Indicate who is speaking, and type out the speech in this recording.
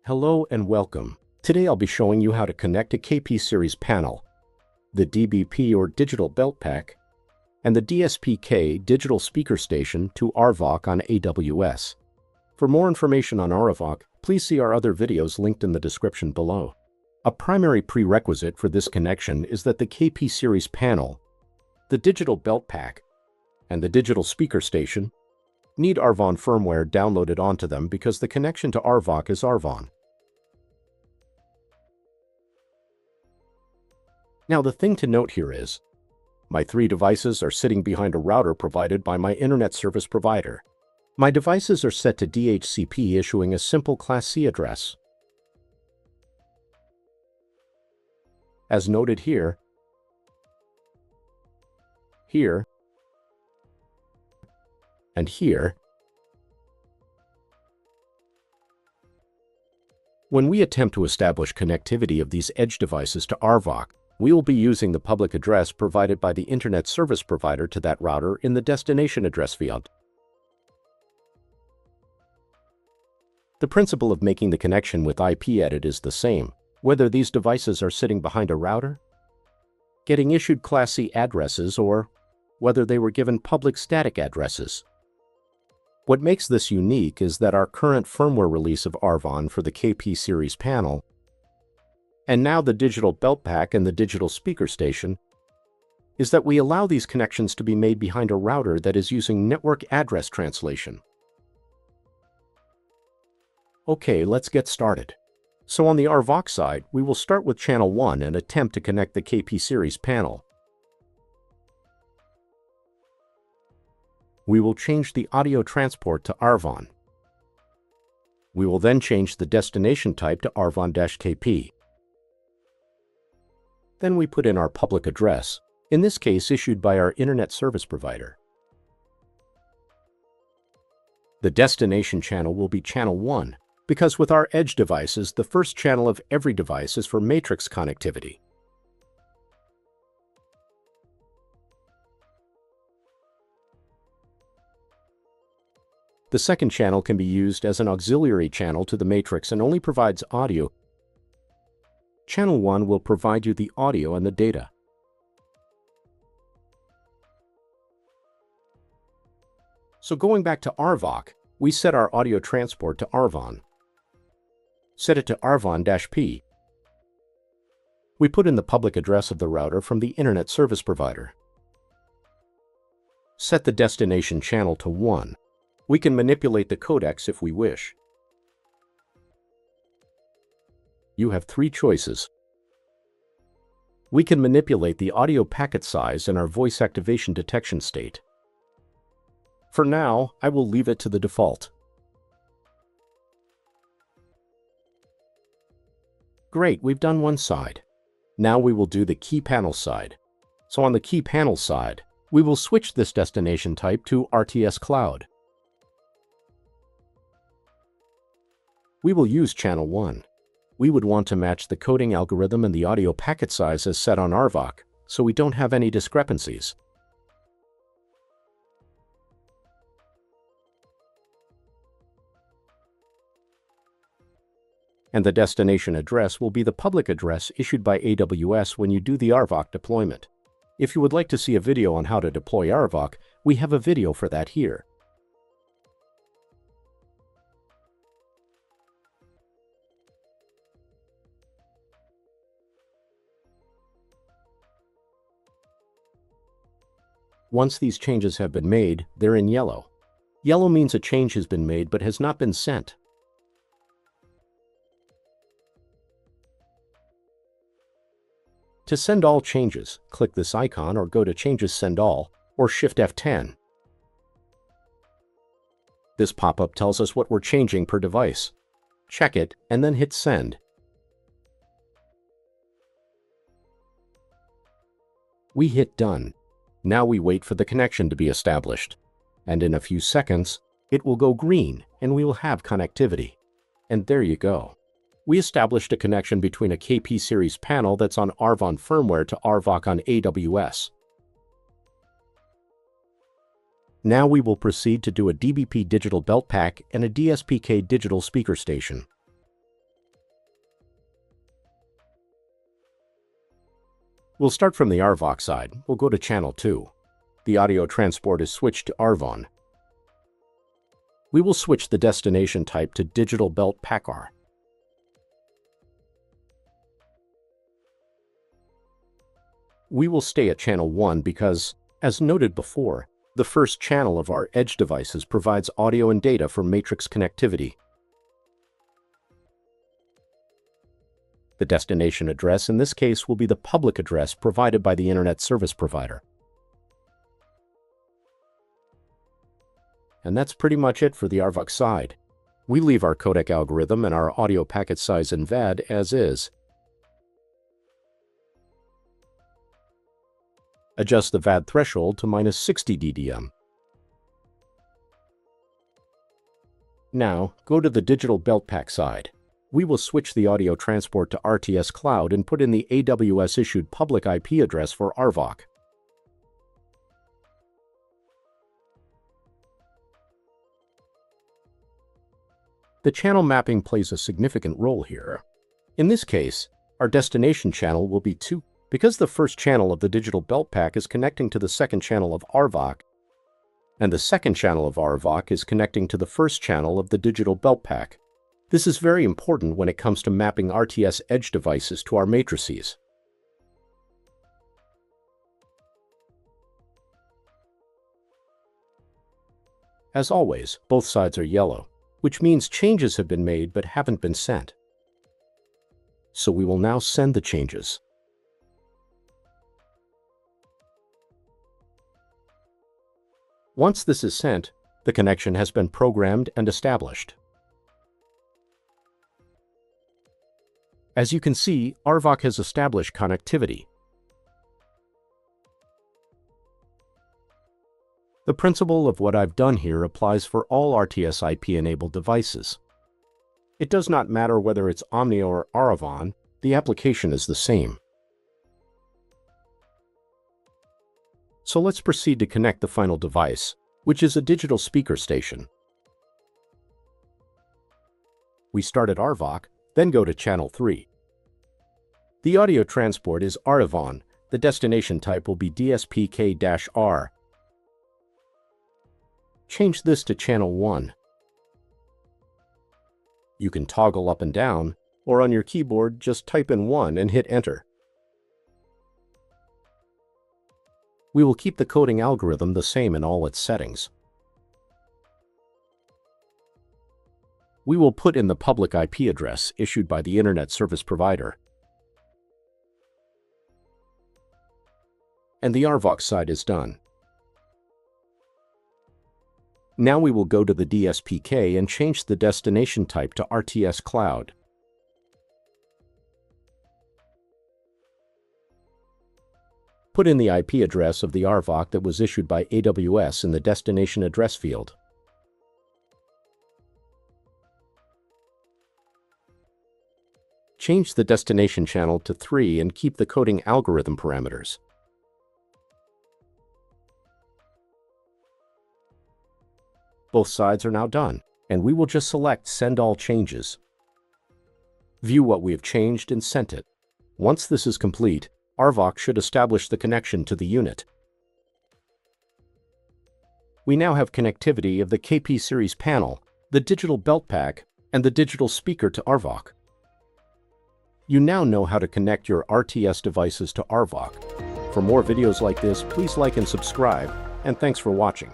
Speaker 1: Hello and welcome. Today I'll be showing you how to connect a KP series panel, the DBP or digital belt pack, and the DSP-K digital speaker station to RVOC on AWS. For more information on RVOC, please see our other videos linked in the description below. A primary prerequisite for this connection is that the KP series panel, the digital belt pack, and the digital speaker station need Arvon firmware downloaded onto them because the connection to RVOC is Arvon. Now the thing to note here is, my three devices are sitting behind a router provided by my internet service provider. My devices are set to DHCP issuing a simple Class C address. As noted here, and here. When we attempt to establish connectivity of these edge devices to RVOC, we will be using the public address provided by the internet service provider to that router in the destination address field. The principle of making the connection with IP-edit is the same, whether these devices are sitting behind a router, getting issued Class C addresses, or whether they were given public static addresses. What makes this unique is that our current firmware release of Arvon for the KP series panel, and now the digital belt pack and the digital speaker station, is that we allow these connections to be made behind a router that is using network address translation. Okay, let's get started. So on the RVOC side, we will start with channel 1 and attempt to connect the KP series panel. We will change the audio transport to Arvon. We will then change the destination type to Arvon-KP. Then we put in our public address, in this case issued by our internet service provider. The destination channel will be channel 1, because with our edge devices, the first channel of every device is for matrix connectivity. The second channel can be used as an auxiliary channel to the matrix and only provides audio. Channel 1 will provide you the audio and the data. So going back to RVOC, we set our audio transport to Arvon. Set it to Arvon-P. We put in the public address of the router from the internet service provider. Set the destination channel to 1. We can manipulate the codecs if we wish. You have 3 choices. We can manipulate the audio packet size and our voice activation detection state. For now, I will leave it to the default. Great, we've done one side. Now we will do the key panel side. So on the key panel side, we will switch this destination type to RTS Cloud. We will use channel 1. We would want to match the coding algorithm and the audio packet size as set on RVOC, so we don't have any discrepancies. And the destination address will be the public address issued by AWS when you do the RVOC deployment. If you would like to see a video on how to deploy RVOC, we have a video for that here. Once these changes have been made, they're in yellow. Yellow means a change has been made but has not been sent. To send all changes, click this icon or go to Changes Send All or Shift F10. This pop-up tells us what we're changing per device. Check it and then hit Send. We hit Done. Now we wait for the connection to be established, and in a few seconds, it will go green and we will have connectivity. And there you go. We established a connection between a KP series panel that's on Arvon firmware to RVOC on AWS. Now we will proceed to do a DBP digital belt pack and a DSP-K digital speaker station. We'll start from the RVOC side. We'll go to channel 2. The audio transport is switched to RVON. We will switch the destination type to Digital Belt PACR. We will stay at channel 1 because, as noted before, the first channel of our edge devices provides audio and data for matrix connectivity. The destination address in this case will be the public address provided by the Internet Service Provider. And that's pretty much it for the RVOC side. We leave our codec algorithm and our audio packet size in VAD as is. Adjust the VAD threshold to -60 dDm. Now, go to the Digital Belt Pack side. We will switch the audio transport to RTS Cloud and put in the AWS-issued public IP address for RVOC. The channel mapping plays a significant role here. In this case, our destination channel will be 2, because the first channel of the Digital Belt Pack is connecting to the second channel of RVOC, and the second channel of RVOC is connecting to the first channel of the Digital Belt Pack. This is very important when it comes to mapping RTS edge devices to our matrices. As always, both sides are yellow, which means changes have been made but haven't been sent. So we will now send the changes. Once this is sent, the connection has been programmed and established. As you can see, RVOC has established connectivity. The principle of what I've done here applies for all RTS IP-enabled devices. It does not matter whether it's Omnia or RVON, the application is the same. So let's proceed to connect the final device, which is a digital speaker station. We start at RVOC, then go to channel 3. The audio transport is RVON. The destination type will be DSPK-R. Change this to channel 1. You can toggle up and down, or on your keyboard just type in 1 and hit enter. We will keep the coding algorithm the same in all its settings. We will put in the public IP address issued by the Internet Service Provider. And the RVOC side is done. Now we will go to the DSPK and change the destination type to RTS Cloud. Put in the IP address of the RVOC that was issued by AWS in the destination address field. Change the destination channel to 3 and keep the coding algorithm parameters. Both sides are now done, and we will just select Send All Changes. View what we have changed and sent it. Once this is complete, RVOC should establish the connection to the unit. We now have connectivity of the KP series panel, the digital belt pack, and the digital speaker to RVOC. You now know how to connect your RTS devices to RVOC. For more videos like this, please like and subscribe, and thanks for watching.